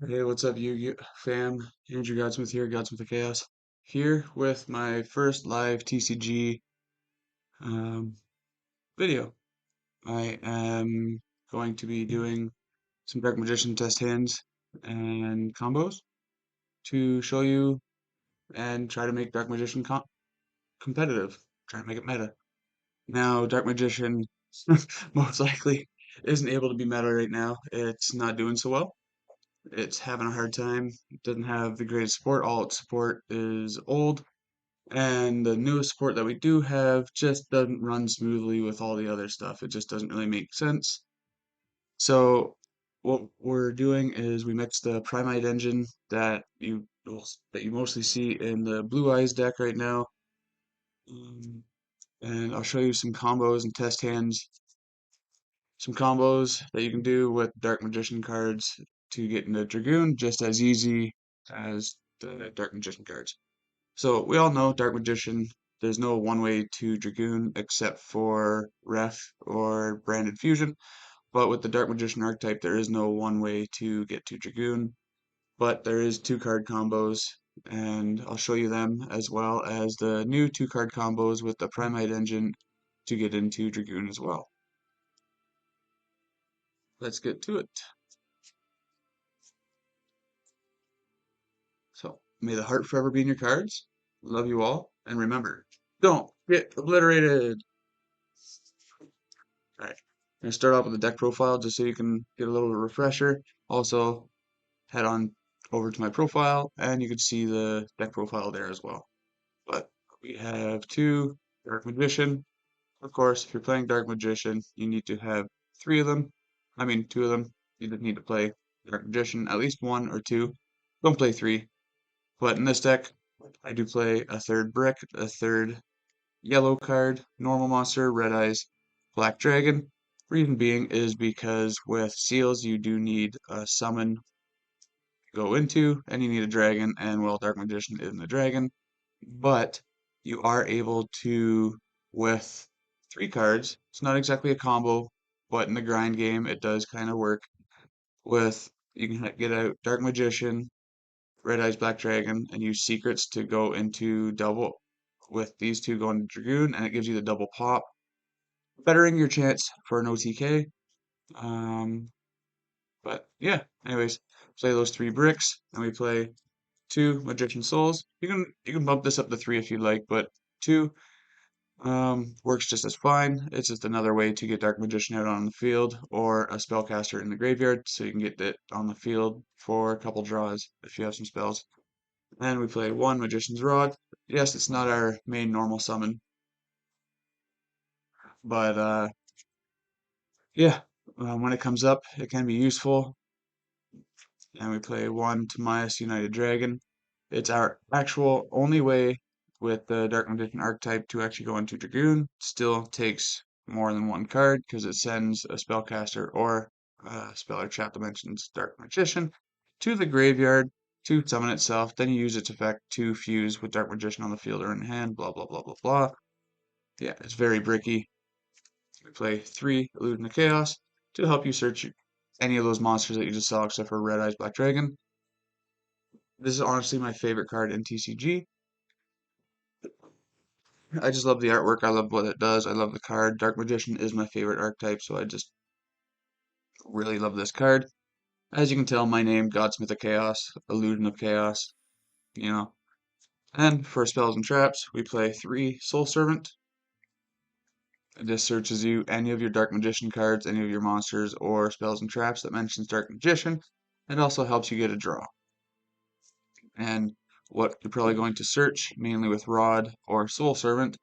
Hey, what's up, you fam? Andrew Godsmith here, Godsmith of Chaos. Here with my first live TCG um, video. I am going to be doing some Dark Magician test hands and combos to show you and try to make Dark Magician competitive. Try to make it meta. Now, Dark Magician most likely isn't able to be meta right now. It's not doing so well. It's having a hard time. It doesn't have the greatest support. All its support is old, and the newest support that we do have just doesn't run smoothly with all the other stuff. It just doesn't really make sense. So what we're doing is we mix the Primite engine that you mostly see in the Blue Eyes deck right now, um, and I'll show you some combos and test hands, some combos that you can do with Dark Magician cards to get into Dragoon just as easy as the Dark Magician cards. So we all know Dark Magician, there's no one way to Dragoon except for Ref or Branded Fusion. But with the Dark Magician archetype, there is no one way to get to Dragoon. But there is two card combos, and I'll show you them as well as the new two card combos with the Primite engine to get into Dragoon as well. Let's get to it. So, may the heart forever be in your cards. Love you all, and remember, don't get obliterated. All right, I'm gonna start off with the deck profile just so you can get a little refresher. Also, head on over to my profile, and you can see the deck profile there as well. But we have two Dark Magician. Of course, if you're playing Dark Magician, you need to have three of them. I mean, two of them. You just need to play Dark Magician, at least one or two. Don't play three. But in this deck, I do play a third brick, a third yellow card, normal monster, red eyes, black dragon. Reason being is because with seals you do need a summon to go into, and you need a dragon, and well, Dark Magician isn't a dragon, but you are able to, with three cards, it's not exactly a combo, but in the grind game it does kind of work. With you can get out Dark Magician, Red Eyes Black Dragon, and use secrets to go into double with these two going to Dragoon, and it gives you the double pop, bettering your chance for an OTK. Um, but yeah, anyways, play those three bricks, and we play two Magician Souls. You can bump this up to three if you like, but two works just as fine. It's just another way to get Dark Magician out on the field or a spellcaster in the graveyard, so you can get it on the field for a couple draws if you have some spells. And we play one Magician's Rod. Yes, it's not our main normal summon, but yeah, when it comes up, it can be useful. And we play one Timaeus United Dragon. It's our actual only way with the Dark Magician archetype to actually go into Dragoon. Still takes more than one card because it sends a spellcaster or a speller trap dimensions Dark Magician to the graveyard to summon itself. Then you use its effect to fuse with Dark Magician on the field or in hand. Blah blah blah blah blah. Yeah, it's very bricky. We play three Illusion of Chaos to help you search any of those monsters that you just saw except for Red Eyes Black Dragon. This is honestly my favorite card in TCG. I just love the artwork. I love what it does. I love the card. Dark Magician is my favorite archetype, so I just really love this card. As you can tell, my name, Godsmith of Chaos, Illusion of Chaos, you know. And for spells and traps, we play three Soul Servant. This searches you any of your Dark Magician cards, any of your monsters or spells and traps that mentions Dark Magician. It also helps you get a draw. And what you're probably going to search, mainly with Rod or Soul Servant,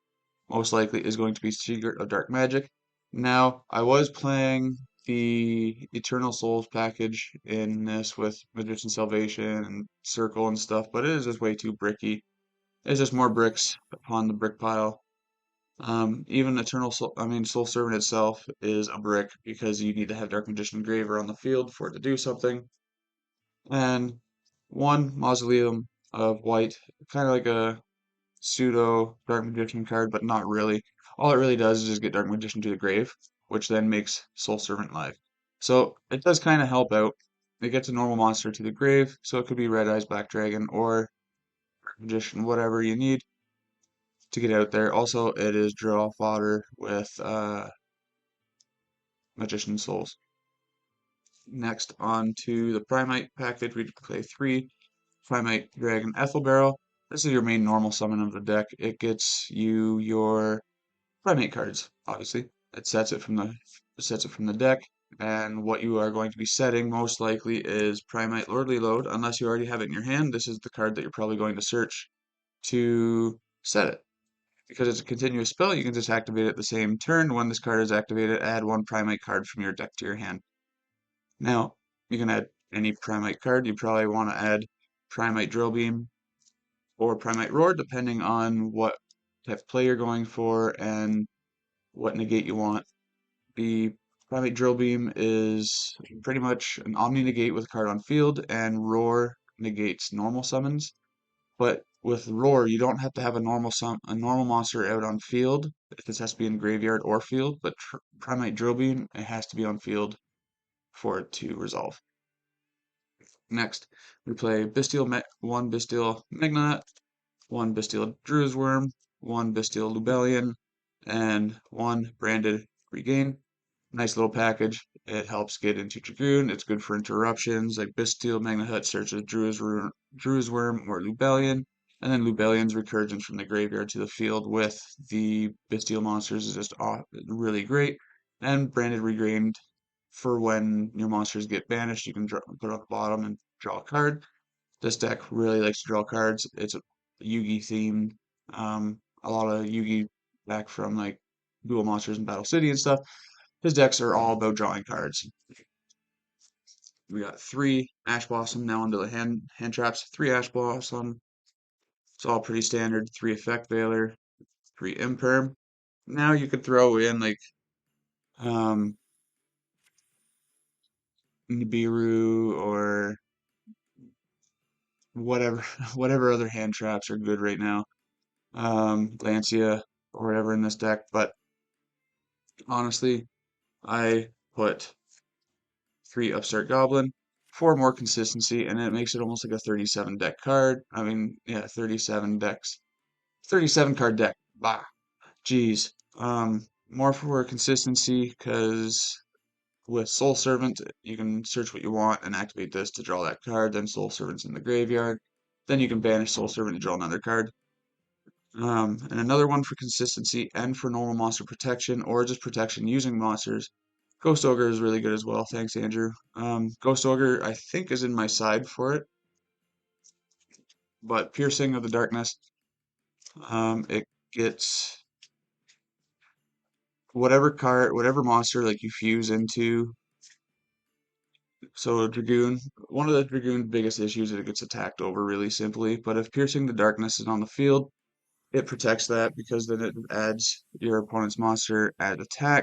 most likely is going to be Secret of Dark Magic. Now, I was playing the Eternal Souls package in this with Magician Salvation and Circle and stuff, but it is just way too bricky. It's just more bricks upon the brick pile. Even Soul Servant itself is a brick because you need to have Dark Magician Graver on the field for it to do something. And one Mausoleum of White, kind of like a pseudo Dark Magician card, but not really. All it really does is just get Dark Magician to the grave, which then makes Soul Servant live. So it does kind of help out. it gets a normal monster to the grave, so it could be Red Eyes Black Dragon or Magician, whatever you need to get out there. Also, it is draw fodder with Magician Souls. Next, on to the Primite package, we play 3 Primite Dragon Ethelbarrow. This is your main normal summon of the deck. It gets you your Primate cards, obviously. It sets it from the deck, and what you are going to be setting most likely is Primite Lordly Load. Unless you already have it in your hand, this is the card that you're probably going to search to set it. Because it's a continuous spell, you can just activate it the same turn. When this card is activated, add 1 Primite card from your deck to your hand. Now, you can add any Primite card. You probably want to add Primite Drill Beam or Primite Roar, depending on what type of play you're going for and what negate you want. The Primate Drill Beam is pretty much an Omni Negate with a card on field, and Roar negates normal summons. But with Roar, you don't have to have a normal monster out on field. This has to be in graveyard or field, but Primate Drill Beam, it has to be on field for it to resolve. Next, we play one Bestial Magnet, one Bestial Druid's Worm, one Bestial Lubellion, and one Branded Regain. Nice little package. It helps get into Dragoon. It's good for interruptions like Bestial Magna Hut searches Druid's Worm or Lubellion. And then Lubellion's recurgence from the graveyard to the field with the Bestial monsters is just really great. And Branded Regained for when your monsters get banished, you can put it on the bottom and draw a card. This deck really likes to draw cards. It's a Yugi themed. A lot of Yugi back from like Duel Monsters and Battle City and stuff. His decks are all about drawing cards. We got 3 Ash Blossom now into the hand traps. 3 Ash Blossom. It's all pretty standard. 3 Effect Veiler. 3 Imperm. Now you could throw in like um, Nibiru or whatever whatever other hand traps are good right now. Lancia or whatever in this deck. But honestly, I put 3 Upstart Goblin for more consistency, and it makes it almost like a 37 deck card. I mean, yeah, 37 decks. 37 card deck. Bah. Jeez. More for consistency, because with Soul Servant, you can search what you want and activate this to draw that card, then Soul Servant's in the graveyard. Then you can banish Soul Servant to draw another card. And another one for consistency and for normal monster protection or just protection using monsters. Ghost Ogre is really good as well. Thanks, Andrew. Ghost Ogre, I think, is in my side for it. But Piercing of the Darkness, it gets whatever monster like you fuse into. So Dragoon, one of the Dragoon's biggest issues is it gets attacked over really simply. But if Piercing the Darkness is on the field, it protects that because then it adds your opponent's monster at attack,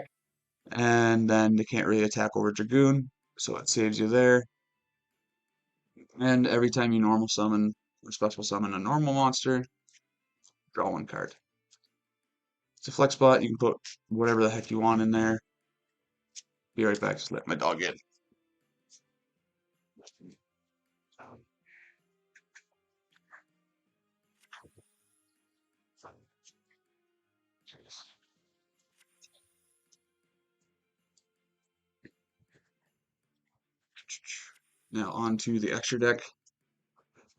and then they can't really attack over Dragoon, so it saves you there. And every time you normal summon or special summon a normal monster, draw 1 card. It's a flex spot, you can put whatever the heck you want in there. Be right back, just let my dog in. Now on to the extra deck.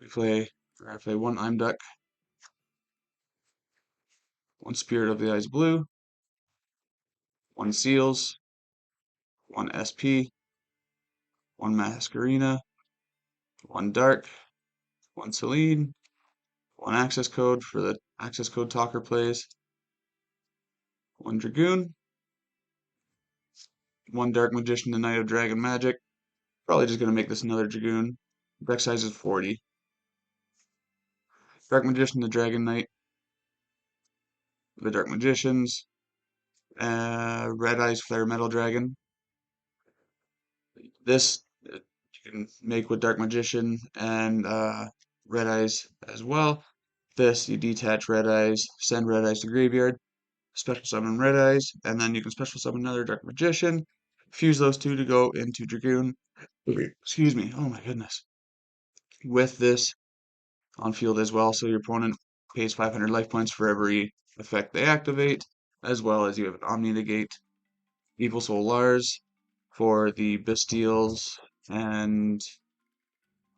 I play 1 Imduk, 1 Spirit of the Eyes Blue, 1 Seals, 1 SP, 1 Masquerena, 1 Dark, 1 Celine, 1 access code for the access code talker plays, 1 Dragoon, 1 Dark Magician, the Knight of Dragon Magic. Probably just gonna make this another Dragoon. Deck size is 40. Dark Magician, the Dragon Knight, the Dark Magicians, Red Eyes Flare Metal Dragon. This you can make with Dark Magician and Red Eyes as well. This you detach Red Eyes, send Red Eyes to graveyard, special summon Red Eyes, and then you can special summon another Dark Magician. fuse those two to go into Dragoon. Excuse me. Oh my goodness. With this on field as well, so your opponent pays 500 life points for every effect they activate, as well as you have an Omni Negate, Evil Soul Lars for the Bastiles, and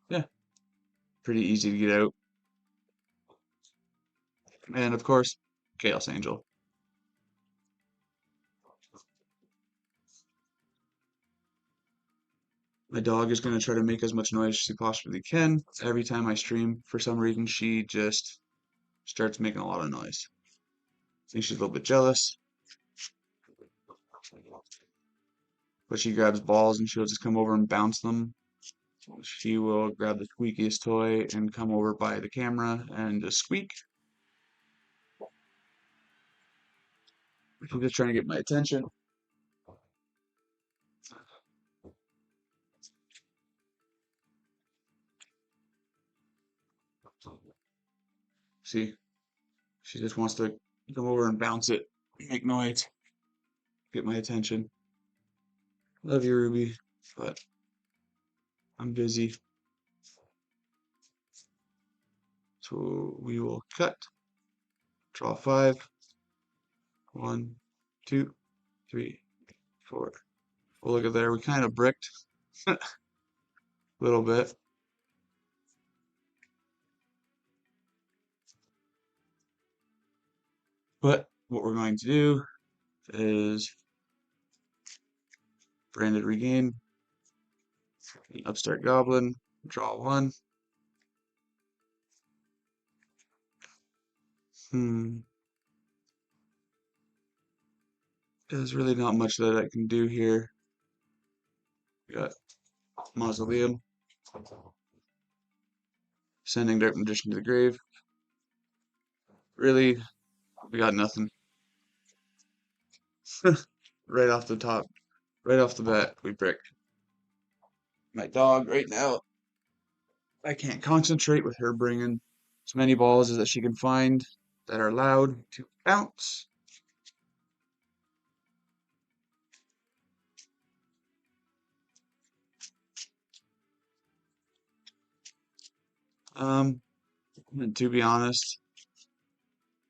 yeah, pretty easy to get out. And of course, Chaos Angel. My dog is going to try to make as much noise as she possibly can. Every time I stream, for some reason, she just starts making a lot of noise. I think she's a little bit jealous, but she grabs balls and she'll just come over and bounce them. She will grab the squeakiest toy and come over by the camera and just squeak. She's just trying to get my attention. See, she just wants to come over and bounce it, make noise, get my attention. Love you, Ruby, but I'm busy. So we will cut, draw 5. 1, 2, 3, 4. Well, look at there. We kind of bricked a little bit. But what we're going to do is Branded Regain, Upstart Goblin, draw 1. There's really not much that I can do here. We got Mausoleum, sending Dark Magician to the grave. Really, we got nothing. Right off the top, right off the bat, we bricked. My dog right now, I can't concentrate with her bringing as many balls as that she can find that are allowed to bounce. Um, to be honest,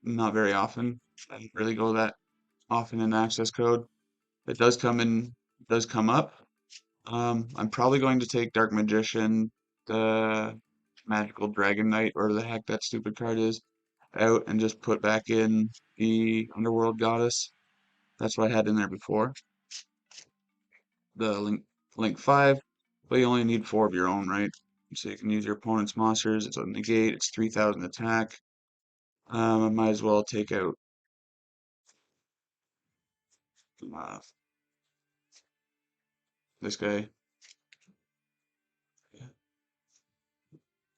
not very often. I don't really go that often in access code. It does come up. I'm probably going to take Dark Magician, the Magical Dragon Knight, or the heck that stupid card is, out and just put back in the Underworld Goddess. That's what I had in there before. The Link 5, but you only need 4 of your own, right? So you can use your opponent's monsters. It's a negate. It's 3,000 attack. I might as well take out uh, this guy. Yeah,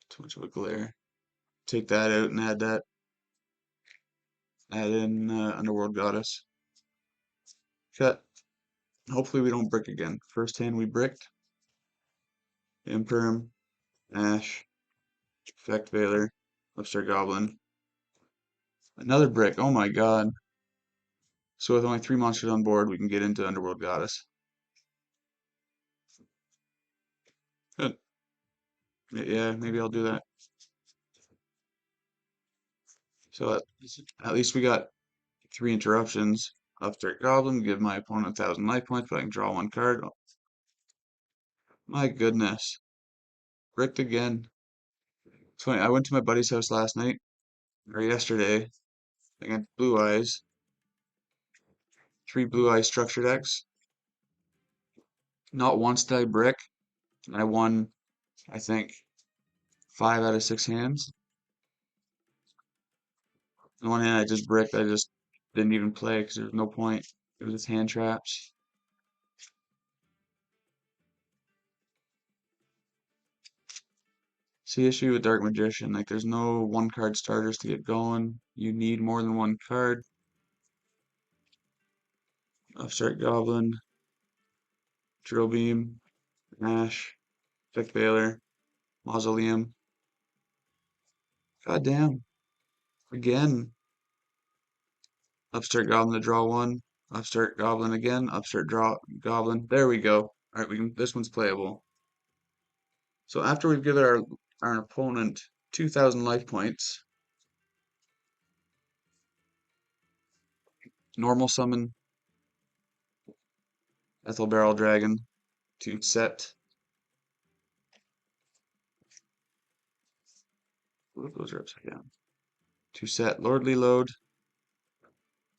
too much of a glare. Take that out and add that. Add in Underworld Goddess. Cut. Hopefully we don't brick again. First hand we bricked. Imperm, Ash, Effect Veiler, Upstart Goblin. Another brick. Oh my god. So with only 3 monsters on board, we can get into Underworld Goddess. Good. Yeah, maybe I'll do that. So at least we got 3 interruptions. Upstart Goblin, give my opponent 1,000 life points, but I can draw 1 card. Oh, my goodness. Bricked again. It's funny, I went to my buddy's house last night, or yesterday, against Blue Eyes. 3 Blue Eyes structure decks. Not once did I brick. I won, I think, 5 out of 6 hands. The one hand I just bricked, I just didn't even play because there was no point. It was just hand traps. It's the issue with Dark Magician. Like, there's no 1 card starters to get going. You need more than 1 card. Upstart Goblin, Drill Beam, Ash, Effect Veiler, Mausoleum. God damn. Again. Upstart Goblin to draw 1. Upstart Goblin again. Upstart draw Goblin. There we go. All right, we can. This one's playable. So after we've given our opponent 2,000 life points, normal summon Ethel Barrel Dragon to set. Ooh, those are upside down. To set Lordly Load,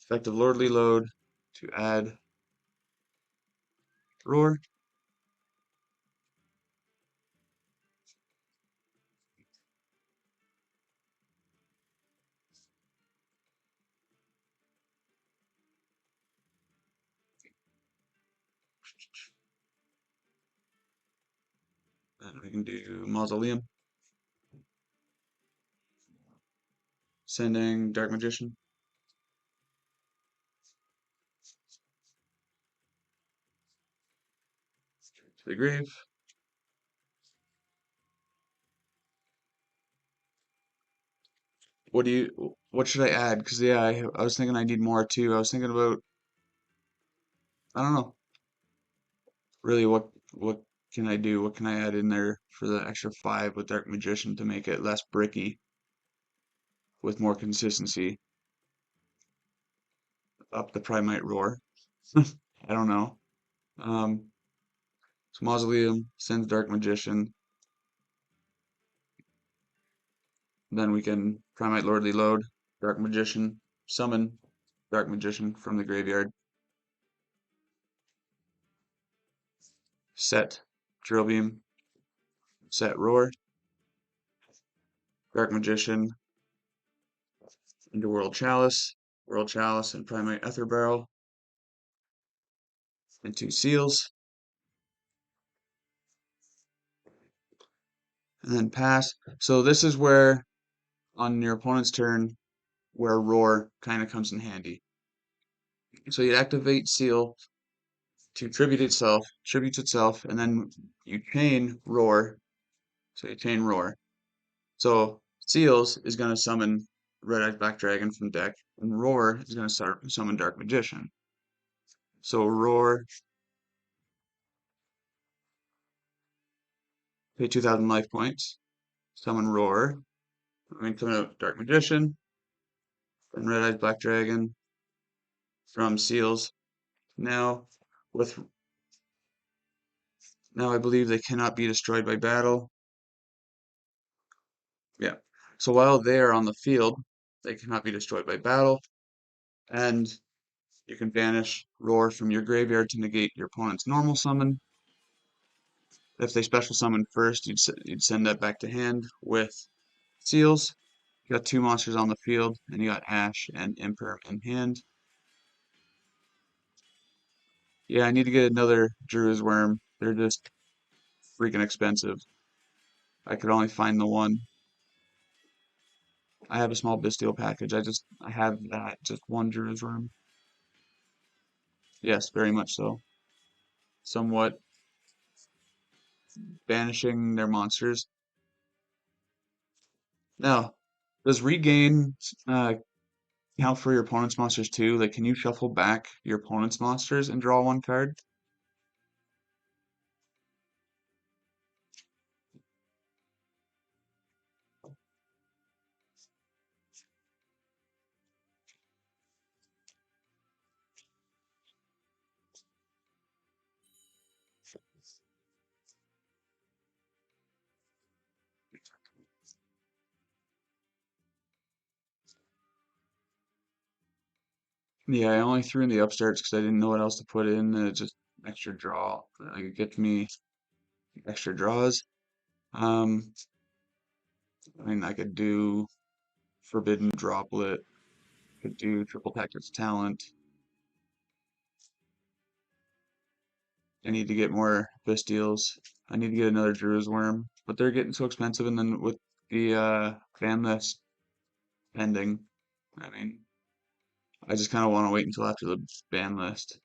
effective Lordly Load to add Roar. And we can do Mausoleum, sending Dark Magician to the grave. What should I add? Because yeah, I was thinking I need more too. I was thinking about, I don't know, really what can I do? What can I add in there for the extra 5 with Dark Magician to make it less bricky with more consistency? Up the Primite Roar. I don't know. Um, so Mausoleum sends Dark Magician. Then we can Primite Lordly Load, Dark Magician, summon Dark Magician from the graveyard, set Drill Beam, set Roar, Dark Magician into World Chalice and Primate Ether Barrel, and 2 seals, and then pass. So this is where, on your opponent's turn, where Roar kind of comes in handy. So you activate Seal to tributes itself, and then you chain Roar. So you chain Roar. So Seals is going to summon Red-Eyed Black Dragon from deck, and Roar is going to summon Dark Magician. So Roar, pay 2,000 life points, summon Roar, I mean, summon out Dark Magician, and Red-Eyed Black Dragon from Seals. Now, with now I believe they cannot be destroyed by battle. Yeah. So while they are on the field, they cannot be destroyed by battle, and you can banish Roar from your graveyard to negate your opponent's normal summon. If they special summon first, you'd send that back to hand with Seals. You got 2 monsters on the field, and you got Ash and Imperm in hand. Yeah, I need to get another Druid's Worm. They're just freaking expensive. I could only find the one. I have a small Bestial package. I have that, just one Druid's Worm. Yes, very much so. Somewhat banishing their monsters. Now, does regain count for your opponent's monsters too? Like, can you shuffle back your opponent's monsters and draw 1 card? Yeah, I only threw in the upstarts because I didn't know what else to put in. Just extra draw. Like, it gets me extra draws. Um, I mean, I could do Forbidden Droplet. Could do Triple Tactics Talent. I need to get more Bestials. I need to get another Druid's Worm, but they're getting so expensive. And then with the ban list pending, I mean, I just kind of want to wait until after the ban list.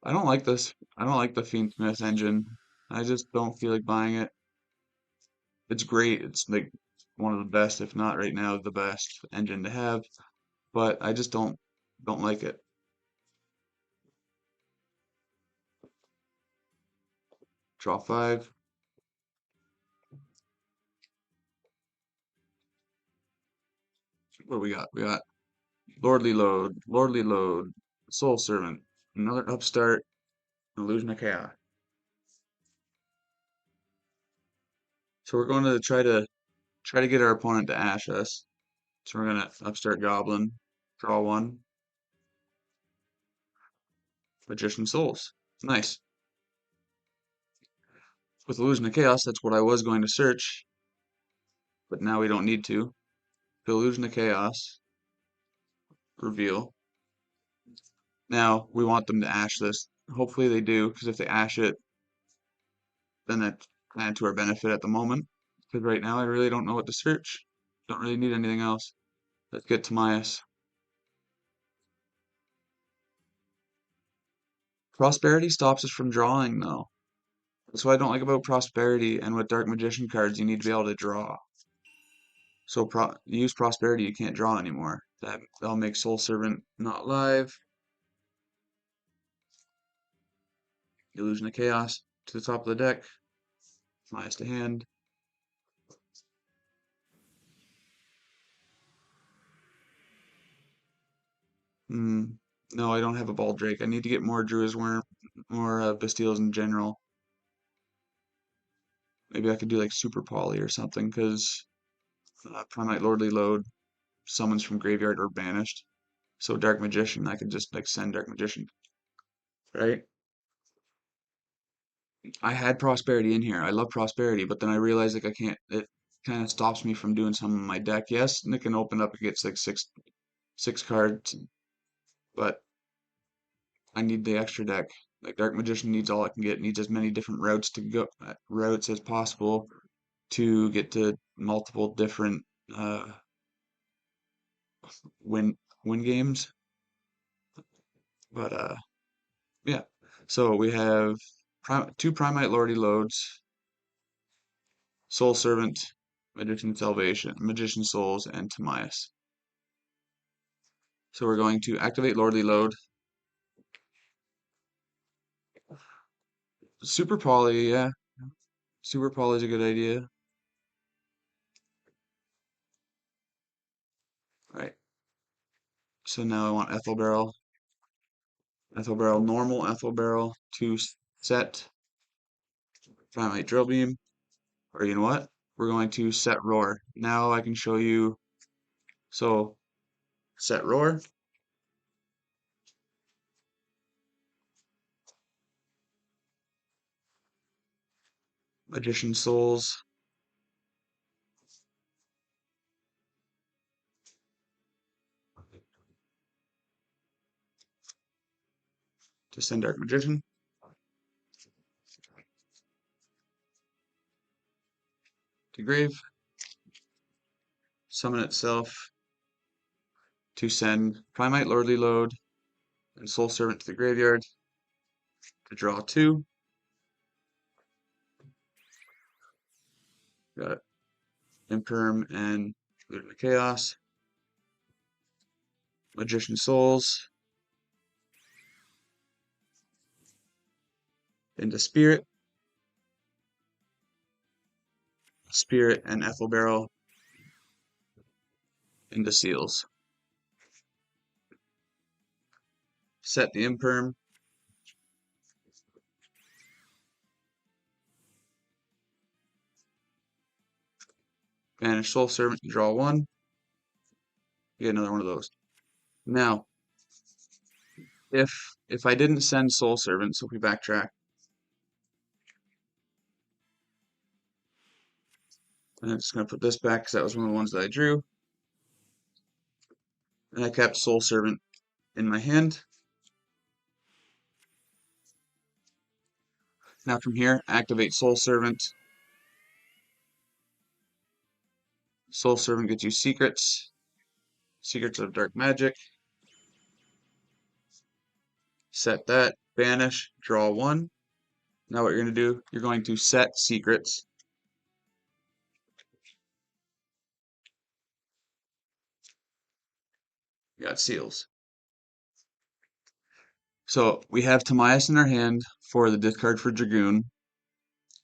I don't like this. I don't like the Fiendsmith engine. I just don't feel like buying it. It's great. It's like one of the best, if not right now, the best engine to have. But I just don't. Don't like it. Draw 5. What do we got? We got Lordly Load, Soul Servant, another Upstart, Illusion of Chaos. So we're going to try to get our opponent to ash us. So we're gonna Upstart Goblin, draw 1, Magician Souls. Nice. With Illusion of Chaos, that's what I was going to search, but now we don't need to. Illusion of Chaos, reveal. Now we want them to ash this. Hopefully they do, because if they ash it, then that's kind of to our benefit at the moment. Because right now I really don't know what to search. Don't really need anything else. Let's get Timaeus. Prosperity stops us from drawing, though. That's what I don't like about Prosperity, and with Dark Magician cards, you need to be able to draw. So you use Prosperity, you can't draw anymore. That'll make Soul Servant not live. Illusion of Chaos to the top of the deck. Timaeus to hand. No, I don't have a Baldrake. I need to get more Druid's Worm, more Bastiles in general. Maybe I could do like Super Poly or something, because Primite Lordly Load summons from graveyard or banished. So Dark Magician, I could just like send Dark Magician, right? I had Prosperity in here. I love Prosperity, but then I realized like I can't. It kind of stops me from doing some in my deck. Yes, and it can open up. It gets like six cards, but I need the extra deck. Like Dark Magician needs all it can get. Needs as many different routes as possible to get to multiple different uh, win win games. But yeah. So we have two Primite Lordy loads, Soul Servant, Magician Salvation, Magician Souls, and Timaeus. So we're going to activate Lordly Load. Super Poly, yeah. Super Poly is a good idea. Right. So now I want Ethel Barrel. Ethel Barrel, normal Ethel Barrel to set Primite Drill Beam. Or you know what? We're going to set Roar. Now I can show you. So set Roar. Magician Souls. To send Dark Magician. To grave. Summon itself to send Primite Lordly Load and Soul Servant to the graveyard to draw 2. Got Imperm and Illusion of Chaos. Magician Souls into Spirit. Spirit and Ethel Barrel into Seals. Set the Imperm. Banish Soul Servant to draw 1. You get another one of those. Now, if I didn't send Soul Servant, so if we backtrack, and I'm just going to put this back because that was one of the ones that I drew. And I kept Soul Servant in my hand. Now from here, activate Soul Servant. Soul Servant gets you Secrets. Secrets of Dark Magic. Set that. Banish. Draw 1. Now what you're going to do, you're going to set Secrets. You got Seals. So we have Tamias in our hand for the discard for Dragoon,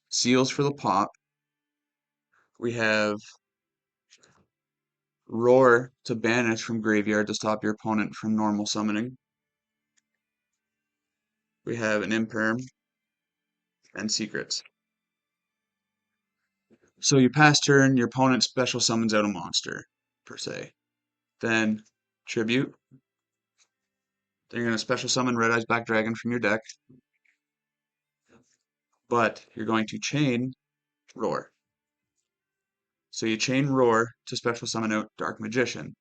Seals for the pop. We have Roar to banish from graveyard to stop your opponent from normal summoning. We have an Imperm and Secrets. So you pass turn, your opponent special summons out a monster, per se. Then Tribute. Then you're going to special summon Red Eyes Black Dragon from your deck. But you're going to chain Roar. So you chain Roar to special summon out Dark Magician.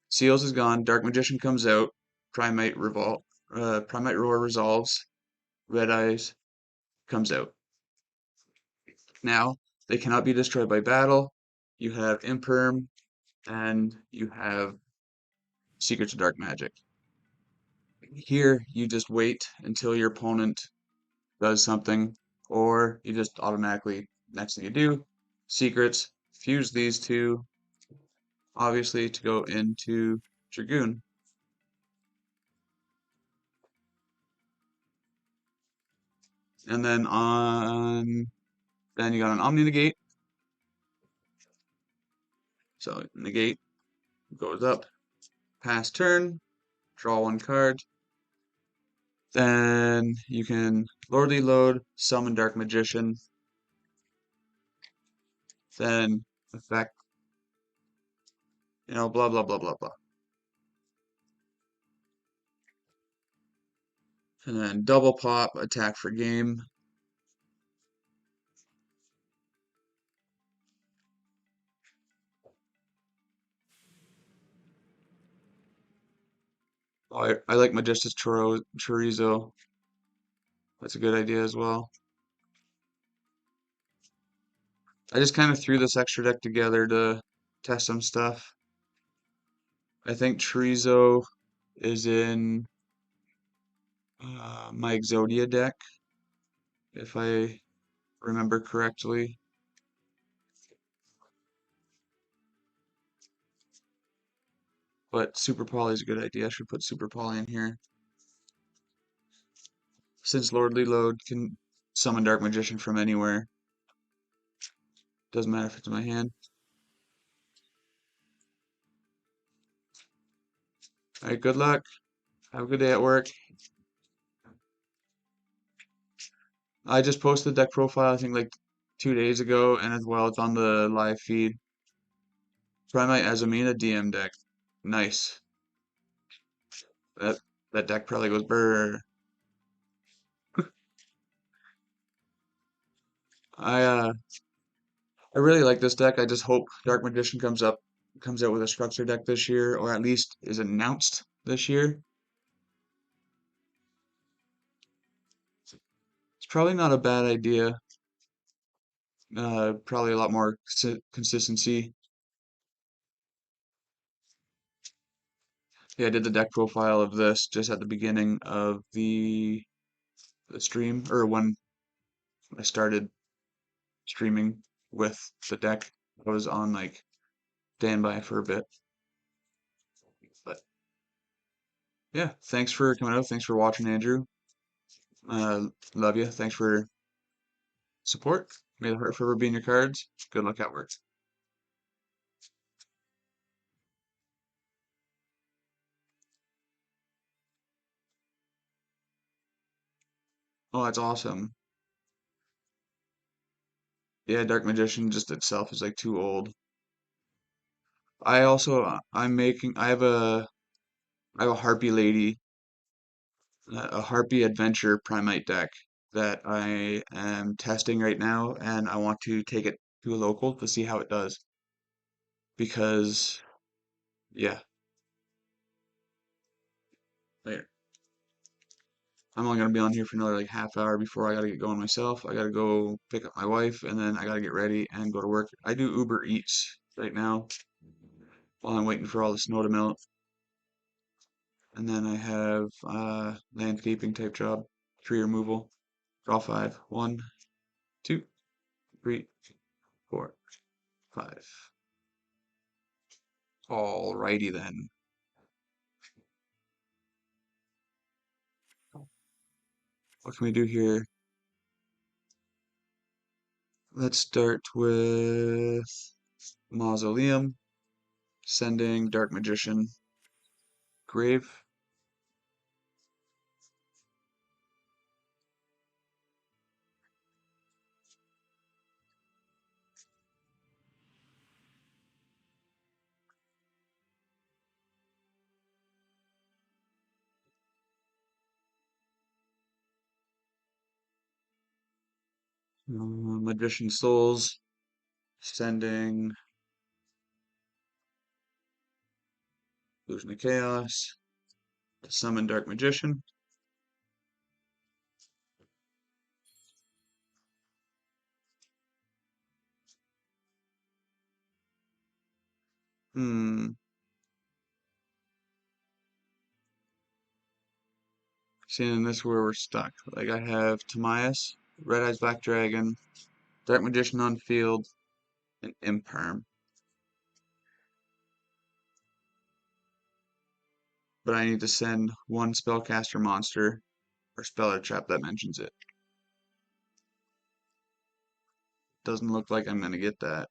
Seals is gone, Dark Magician comes out, Primite Roar resolves, Red Eyes comes out. Now, they cannot be destroyed by battle. You have Imperm, and you have Secrets of Dark Magic. Here, you just wait until your opponent does something, or you just automatically, next thing you do, Secrets, fuse these two, obviously, to go into Dragoon. And then then you got an Omni Negate. So Negate goes up, pass turn, draw one card. Then you can Lordly Load, summon Dark Magician, then effect, blah blah blah blah blah. And then double pop, attack for game. Oh, I like Majestic Chorizo. That's a good idea as well. I just kind of threw this extra deck together to test some stuff. I think Chorizo is in my Exodia deck, if I remember correctly. But Super Poly is a good idea. I should put Super Poly in here. Since Lordly Load can summon Dark Magician from anywhere, doesn't matter if it's in my hand. Alright, good luck. Have a good day at work. I just posted deck profile, I think like 2 days ago, and as well, it's on the live feed. Primite Azumina DM deck. Nice. That that deck probably goes brr. I uh I really like this deck. I just hope Dark Magician comes out with a structure deck this year, or at least is announced this year. It's probably not a bad idea. Probably a lot more consistency. Yeah, I did the deck profile of this just at the beginning of the stream, or when I started streaming with the deck. I was on like standby for a bit. But yeah, thanks for coming out. Thanks for watching, Andrew. Love you. Thanks for support. May the heart forever be in your cards. Good luck at work. Oh, that's awesome. Yeah, Dark Magician just itself is like too old. I also I have a Harpy Lady, a Harpy Adventure Primite deck that I am testing right now, and I want to take it to a local to see how it does. Because yeah, later. I'm only gonna be on here for another like half hour before I gotta get going myself. I gotta go pick up my wife, and then I gotta get ready and go to work. I do Uber Eats right now while I'm waiting for all the snow to melt. And then I have landscaping type job, tree removal. Draw five. One, two, three, four, five. Alrighty then. what can we do here? Let's start with Mausoleum, sending Dark Magician, Grave. Magician Souls, sending Illusion of Chaos to summon Dark Magician. Hmm. Seeing this where we're stuck. Like I have Timaeus, Red Eyes Black Dragon, Dark Magician on field, and Imperm. But I need to send one spellcaster monster or speller trap that mentions it. Doesn't look like I'm gonna get that.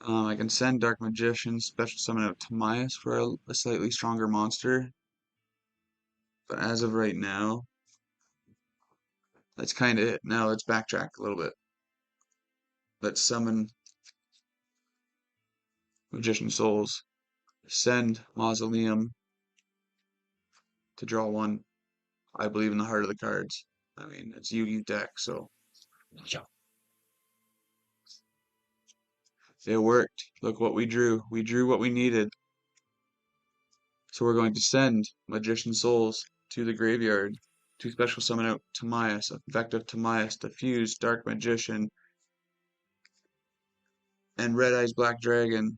I can send Dark Magician, special summon out Timaeus for a slightly stronger monster. But as of right now, that's kind of it. Now let's backtrack a little bit. Let's summon Magician Souls, send Mausoleum to draw one. I believe in the heart of the cards. I mean, it's Yu-Gi deck, so it worked. Look what we drew. We drew what we needed. So we're going to send Magician Souls to the graveyard to special summon out Timaeus, effect of Timaeus, Diffuse, Dark Magician, and Red Eyes Black Dragon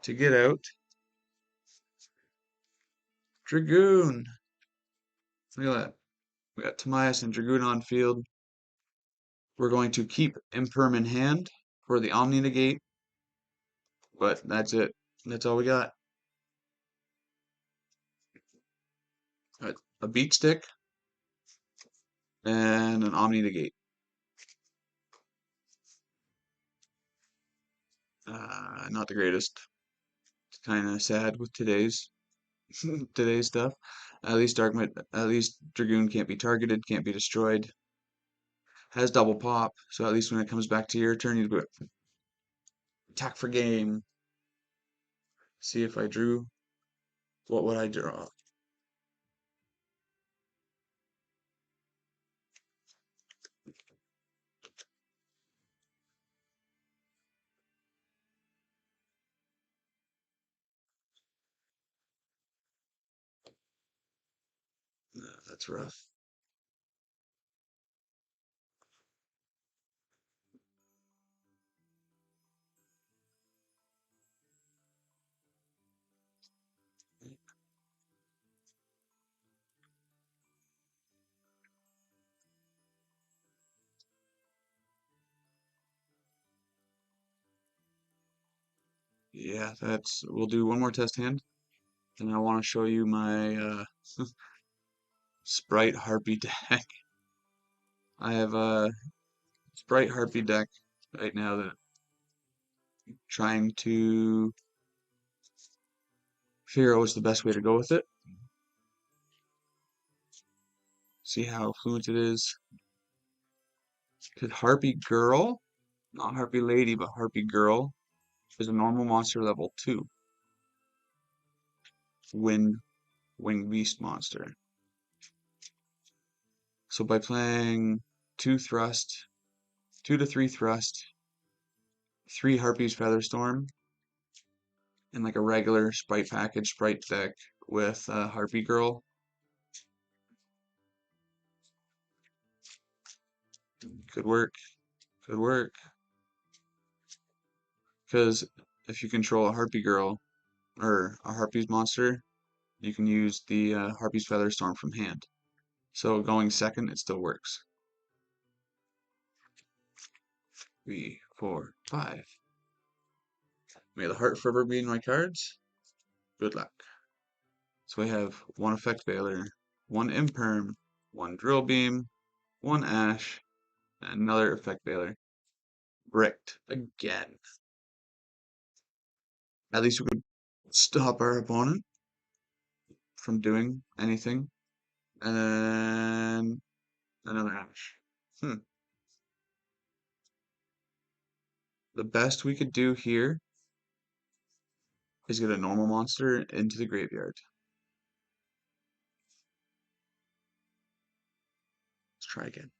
to get out Dragoon. Look at that. We got Timaeus and Dragoon on field. We're going to keep Imperm in hand for the Omni Negate, but that's it. That's all we got. A Beat Stick and an Omni Negate. Not the greatest. It's kind of sad with today's today's stuff. At least Dragoon can't be targeted, can't be destroyed. Has double pop, so at least when it comes back to your turn, you go attack for game. See if I drew. What would I draw? That's rough. Yeah, that's. We'll do one more test hand, and I want to show you my Sprite Harpy deck. I have a Sprite Harpy deck right now that I'm trying to figure out what's the best way to go with it. See how fluent it is. Because Harpy Girl, not Harpy Lady, but Harpy Girl, is a normal monster level 2. Wind Winged Beast monster. So by playing 2 to 3 thrust, 3 Harpy's Featherstorm, and like a regular Sprite package, Sprite deck with Harpy Girl, could work. Could work. Because if you control a Harpy Girl or a Harpy's monster, you can use the Harpy's Featherstorm from hand. So going second, it still works. 3, 4, 5. May the heart forever be in my cards. Good luck. So we have one Effect Veiler, one Imperm, one drill beam, one ash, and another effect veiler. Bricked again. At least we could stop our opponent from doing anything. And then another ash. The best we could do here is get a normal monster into the graveyard. Let's try again.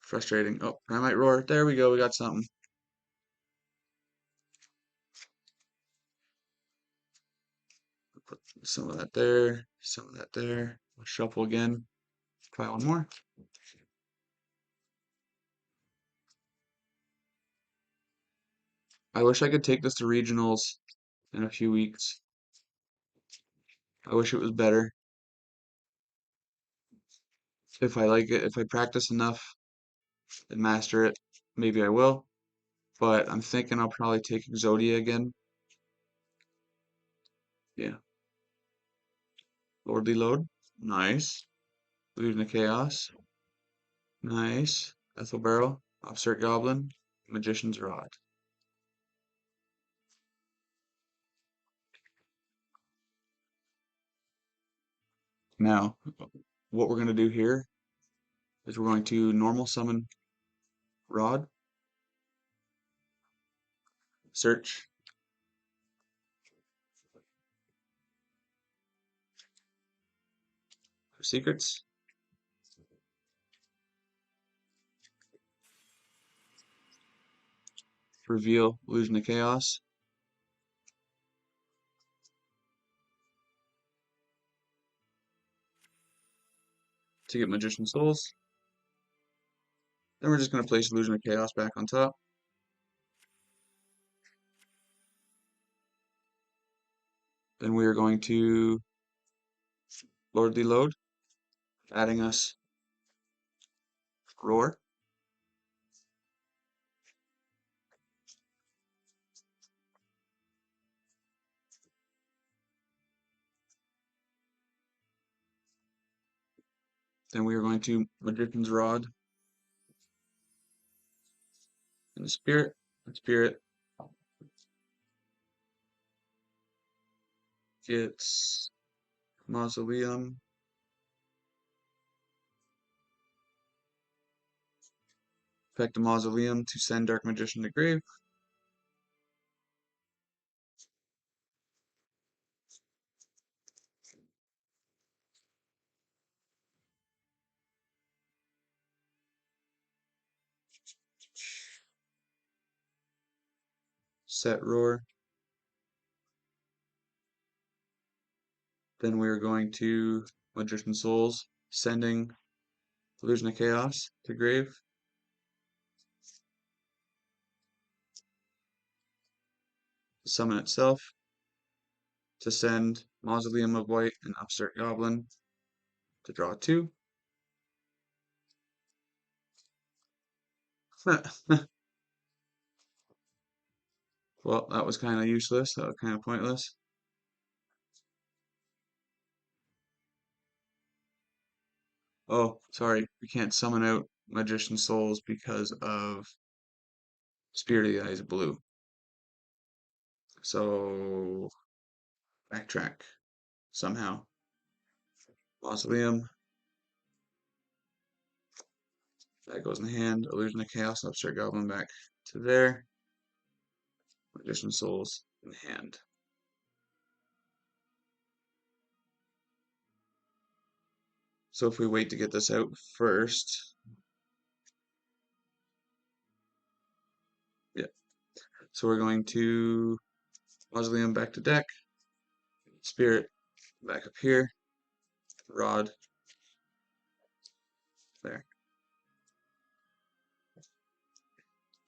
Frustrating. Oh, Primite Roar. There we go. We got something. Put some of that there. Some of that there. We'll shuffle again. Try one more. I wish I could take this to regionals in a few weeks. I wish it was better. If I like it, if I practice enough and master it, maybe I will. But I'm thinking I'll probably take Exodia again. Yeah. Lordly Load. Nice. Illusion of Chaos. Nice. Ethel Barrel. Obsert Goblin. Magician's Rod. Now, what we're going to do here is we're going to normal summon Rod. Search. For secrets. Reveal Illusion of Chaos. To get Magician Souls. Then we're just going to place Illusion of Chaos back on top. Then we are going to Lordly Load, adding us Roar. Then we are going to Magician's Rod and the Spirit. Spirit gets Mausoleum. Effect a Mausoleum to send Dark Magician to grave. Set Roar. Then we are going to Magician Souls, sending Illusion of Chaos to grave. Summon itself to send Mausoleum of White and Upstart Goblin to draw 2. Well, that was kind of useless. That was kind of pointless. Oh, sorry. We can't summon out Magician Souls because of Spirit of the Eyes Blue. So, backtrack somehow. Mausoleum. That goes in the hand. Illusion of Chaos, Upstart Goblin back to there. Magician Souls in hand. So if we wait to get this out first, yeah. So we're going to Mausoleum back to deck, Spirit back up here, Rod there.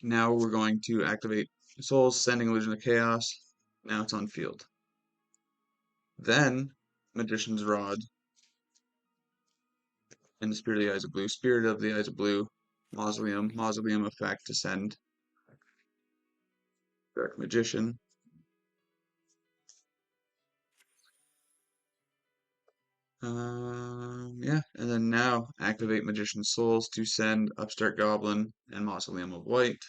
Now we're going to activate Souls, sending Illusion of Chaos. Now it's on field. Then Magician's Rod and the Spirit of the Eyes of Blue. Spirit of the Eyes of Blue, Mausoleum, Mausoleum effect to send Dark Magician. Yeah, and then now activate Magician Souls to send Upstart Goblin and Mausoleum of White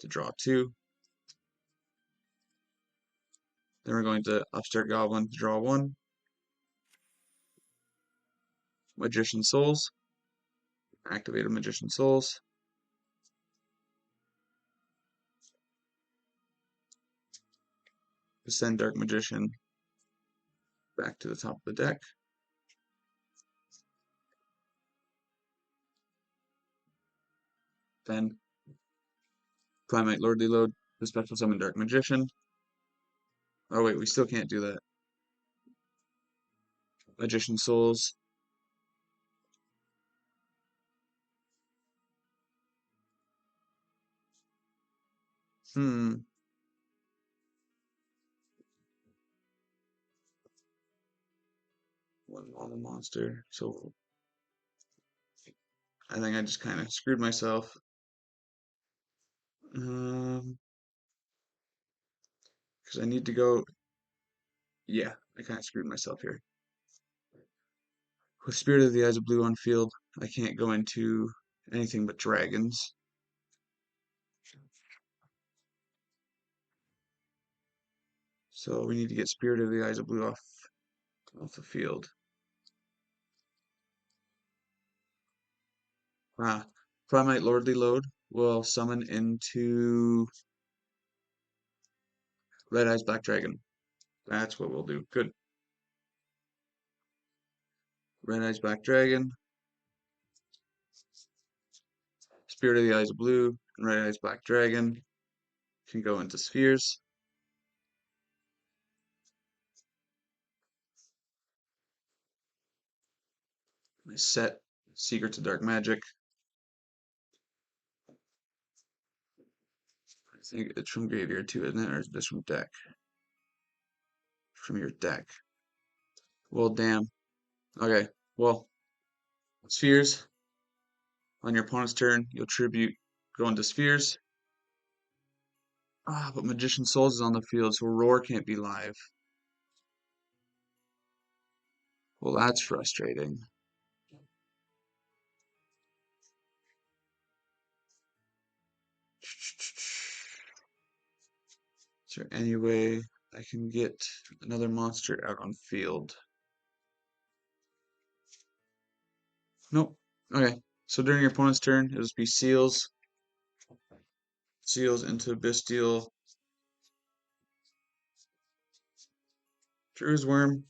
to draw 2. Then we're going to Upstart Goblin to draw 1. Magician Souls, activate a Magician Souls. To send Dark Magician back to the top of the deck. Then Primate Lordly Load to special summon Dark Magician. Oh wait, we still can't do that. Magician Souls. Hmm. One on the monster. So I think I just kind of screwed myself. Because I need to go. Yeah, I kind of screwed myself here. With Spirit of the Eyes of Blue on field, I can't go into anything but dragons. So we need to get Spirit of the Eyes of Blue off the field. Primate Lordly Load will summon into Red Eyes Black Dragon. That's what we'll do. Good. Red Eyes Black Dragon, Spirit of the Eyes of Blue, and Red Eyes Black Dragon can go into spheres. I set Secrets of Dark Magic. I think it's from graveyard too, isn't it? Or is this from deck? From your deck. Well, damn. Okay, well, spheres. On your opponent's turn, you'll tribute, go into spheres. But Magician Souls is on the field, so Roar can't be live. Well, that's frustrating. Is there any way I can get another monster out on field? Nope. Okay. So during your opponent's turn, it'll just be seals. Seals into Bestial. Drew's Worm.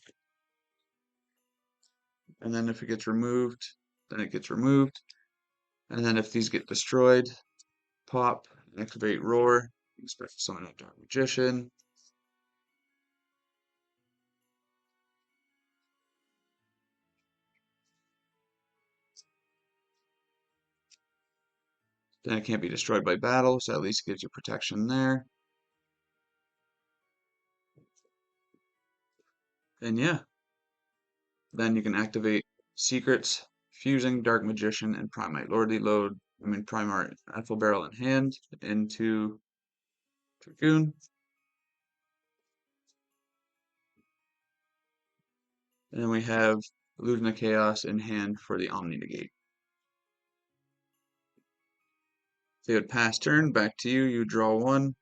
And then if it gets removed, then it gets removed. And then if these get destroyed, pop, activate Roar. Expect to summon a Dark Magician. Then it can't be destroyed by battle, so at least it gives you protection there. And yeah, then you can activate Secrets, Fusing, Dark Magician, and Primate Lordly Load. Primate Alpha Barrel in hand into Dragoon. And then we have Ludna Chaos in hand for the Omni Negate. They would pass turn, back to you, you draw 1.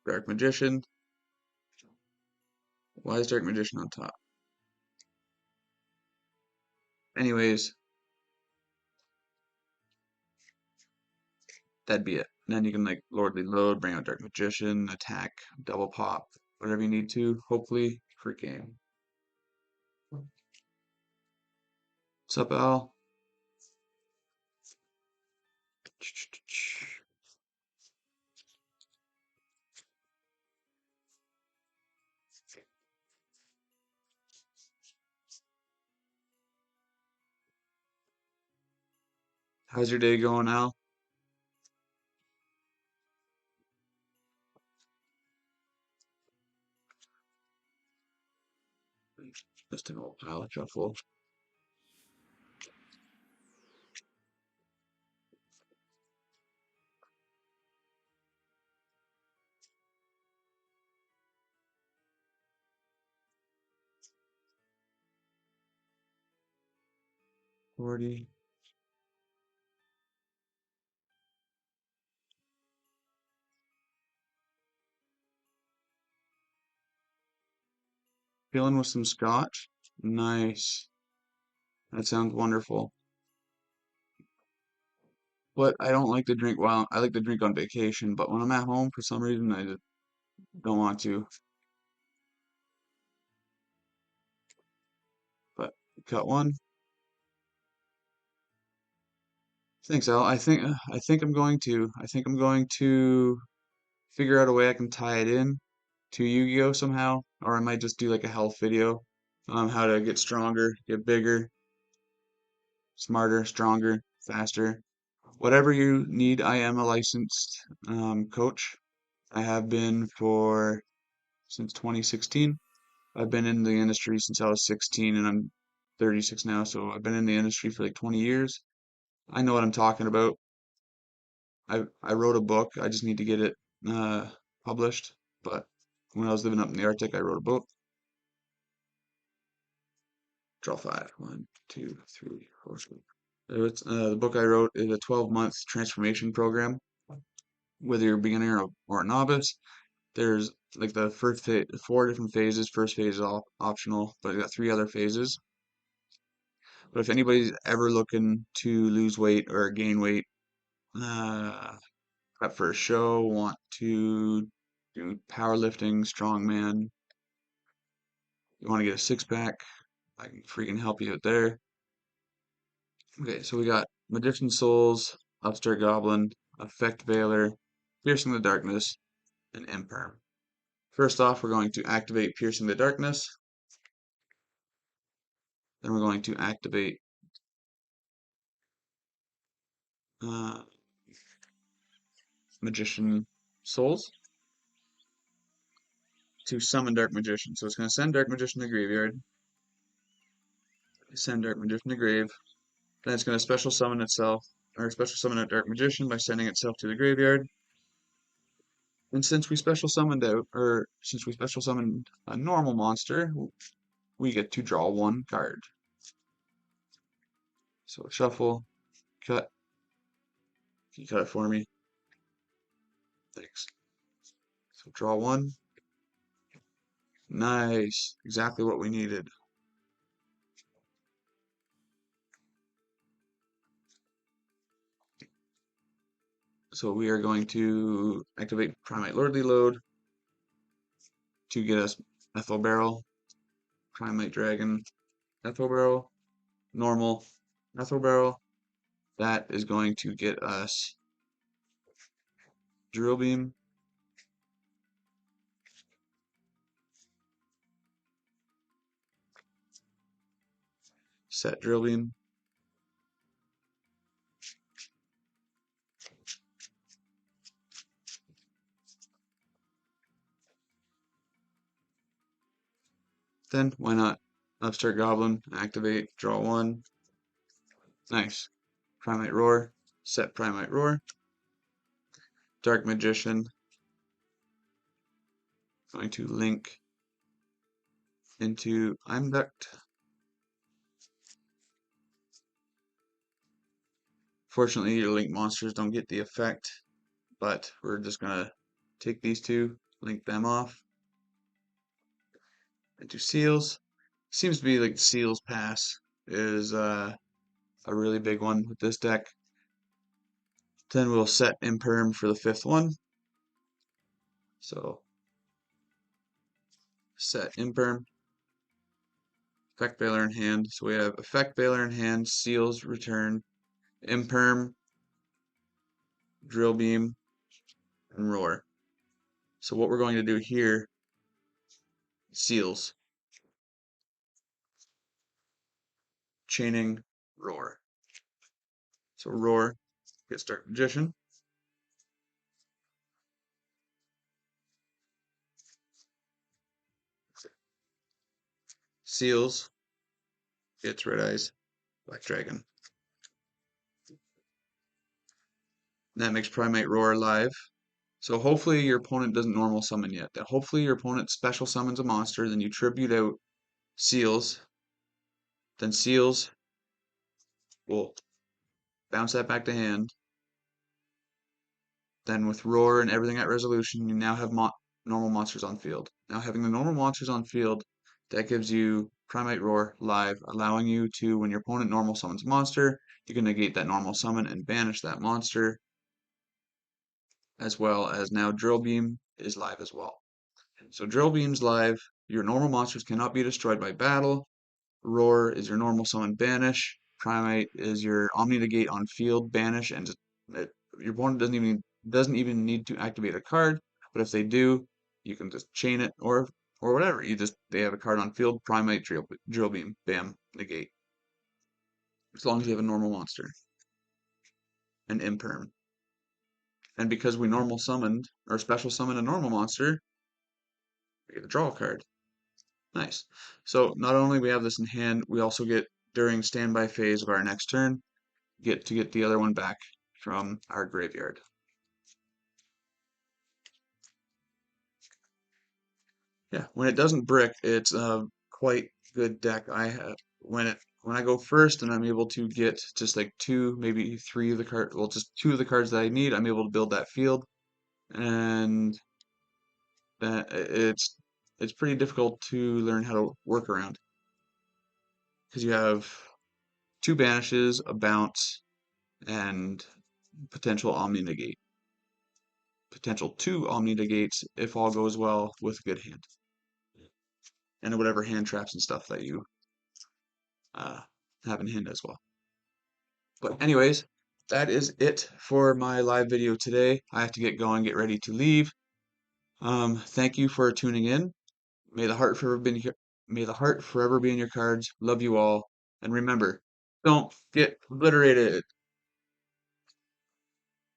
Dark Magician. Why is Dark Magician on top? Anyways, that'd be it. And then you can like Lordly Load, bring out Dark Magician, attack, double pop, whatever you need to, hopefully, for game. What's up, Al? How's your day going, Al? Just an old pile of shuffle. 40. Feeling with some scotch. Nice. That sounds wonderful. But I don't like to drink while I like to drink on vacation, but when I'm at home, for some reason, I just don't want to. But cut one. Thanks, Al. I think I'm going to figure out a way I can tie it in to Yu-Gi-Oh somehow, or I might just do like a health video on how to get stronger, get bigger, smarter, stronger, faster. Whatever you need, I am a licensed coach. I have been for since 2016. I've been in the industry since I was 16 and I'm 36 now, so I've been in the industry for like 20 years. I know what I'm talking about. I wrote a book. I just need to get it uh, published. But when I was living up in the Arctic, I wrote a book. Draw five. One, two, three, four. The book I wrote is a 12-month transformation program. Whether you're a beginner or a novice, there's like the first four different phases. First phase is optional, but I got three other phases. But if anybody's ever looking to lose weight or gain weight, uh, prep for a show, want to do powerlifting, strongman, you want to get a six pack, I can freaking help you out there. Okay, so we got Magician Souls, Upstart Goblin, Effect Veiler, Piercing the Darkness, and Imperm. First off, we're going to activate Piercing the Darkness. Then we're going to activate uh, Magician Souls to summon Dark Magician. So it's going to send Dark Magician to the graveyard, send Dark Magician to grave, then it's going to special summon itself, or special summon a Dark Magician by sending itself to the graveyard. And since we special summoned out, or since we special summoned a normal monster, we get to draw one card. So shuffle, cut. Can you cut it for me? Thanks. So draw one. Nice. Exactly what we needed. So we are going to activate Primate Lordly Load to get us Ethel Barrel, Primate Dragon, Ethel Barrel, normal Ethel Barrel. That is going to get us Drill Beam, set Drill Beam, then why not Upstart Goblin, activate, draw one. Nice. Primate Roar, set Primate Roar. Dark Magician, going to link into Imduct. Fortunately, your link monsters don't get the effect, but we're just gonna take these two, link them off into Seals. Seems to be like Seals Pass is a really big one with this deck. Then we'll set Imperm for the fifth one. So set Imperm, Effect Veiler in hand. So we have Effect Veiler in hand, Seals return, Imperm, Drill Beam, and Roar. So what we're going to do here, Seals, chaining, Roar. So Roar gets Dark Magician. Seals gets Red Eyes, Black Dragon. That makes Primate Roar live. So hopefully your opponent doesn't normal summon yet. Hopefully your opponent special summons a monster, then you tribute out Seals, then Seals we'll bounce that back to hand. Then with Roar and everything at resolution, you now have normal monsters on field. Now having the normal monsters on field, that gives you Primate Roar live, allowing you to, when your opponent normal summons a monster, you can negate that normal summon and banish that monster, as well as now Drill Beam is live as well. So Drill Beam's live, your normal monsters cannot be destroyed by battle. Roar is your normal summon banish. Primate is your Omni Negate on field banish, and it, your opponent doesn't even need to activate a card. But if they do, you can just chain it or whatever. They have a card on field. Primate drill beam, bam, negate. As long as you have a normal monster, an imperm. And because we normal summoned or special summoned a normal monster, we get a draw card. Nice. So not only we have this in hand, we also get during standby phase of our next turn, get the other one back from our graveyard. Yeah, when it doesn't brick, it's a quite good deck. I have when I go first and I'm able to get just like two, maybe three of the card, well, just two of the cards that I need, I'm able to build that field, and that it's pretty difficult to learn how to work around because you have two banishes, a bounce, and potential Omni Negate. Potential two Omni Negates if all goes well with a good hand. And whatever hand traps and stuff that you uh, have in hand as well. But anyways, that is it for my live video today. I have to get going, get ready to leave. Thank you for tuning in. May the heart forever be in your, may the heart forever be in your cards. Love you all. And remember, don't get obliterated.